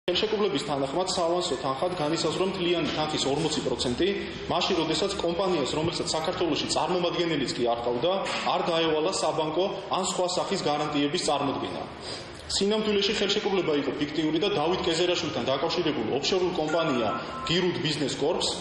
ხელშეკრულების თანახმად საავანსო თანხად განისაზღვრა მთლიანი თანხის 40%, მაშინ როდესაც კომპანიას, რომელსაც საქართველოში წარმომადგენელიც კი არ ყავდა, არ დაევალა საბანკო ან სხვა სახის გარანტიების წარმოდგენა. სინამდვილეში ხელშეკრულება იყო ფიქტიური და დავით კეზერაშვილთან დაკავშირებული ოფშორულ კომპანია გირუდ ბიზნეს კორპს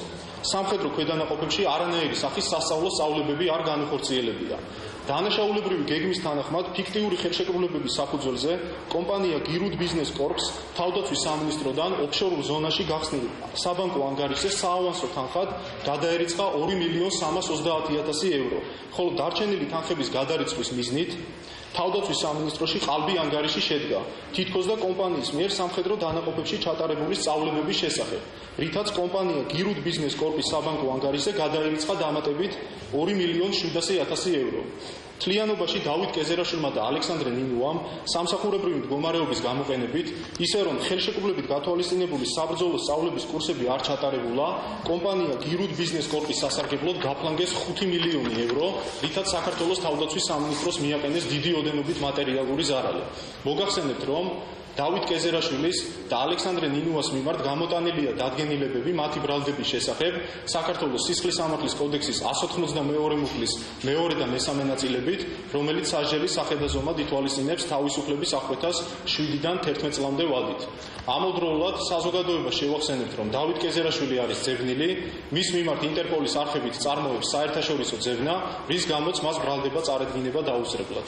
სამხედრო ქვედანაყოფებში არანაირი სახის სასწავლო სწავლებები არ განუხორციელებია. დანაშაულებრივი გეგმის თანახმად ფიქტიური ხელშეკრულებების საფუძველზე კომპანია გირუდ ბიზნეს კორპს თავდაცვის სამინისტროდან ოფშორულ ზონაში გახსნილ საბანკო ანგარიშზე საავანსო თანხად გადაერიცხა 2.330.000 евро, ხოლო დარჩენილი თანხების გადარიცხვის მიზნით თავდაცვის სამინისტროში ყალბი ანგარიში შედგა, თითქოს და კომპანიის მიერ სამხედრო დანაყოფებში ჩატარებული სწავლებების შესახებ, რითაც კომპანია გირუდ ბიზნეს კორპის საბანკო ანგარიშზე გადაერიცხა დამატებით 2.700.000 евро. მთლიანობაში დავით კეზერაშვილმა და ალექსანდრე ნინუამ სამსახურებრივი მდგომარეობის გამოყენებით, ისე რომ ხელშეკრულებით გათვალისწინებული საბრძოლო სწავლების კურსები არ ჩატარებულა, კომპანია გირუდ ბიზნეს კორპის სასარგებლოდ გაფლანგეს 5 მილიონი евро, რითაც საქართველოს თავდაცვის სამინისტროს მიაყენეს დიდი ოდენობით მატერიალური ზარალი. მოგახსენებთ, რომ დავით კეზერაშვილის და ალექსანდრე ნინუას მიმართ გამოტანილია დადგენილებები მათი ბრალდების შესახებ საქართველოს სისხლის სამართლის კოდექსის 192 მუხლის 2 და 3 ნაწილებით, რომელიც სასჯელის სახედაზომად ითვალისწინებს თავისუფლების აღკვეთას 7-დან 11 წლამდე ვადით. ამავდროულად საზოგადოებას შევახსენებთ, რომ დავით კეზერაშვილი არის ძებნილი, მის მიმართ ინტერპოლის არხებით წარმოებს საერთაშორისო ძებნა, რის გამოც მას ბრალდება წარედგინება დაუსწრებლად.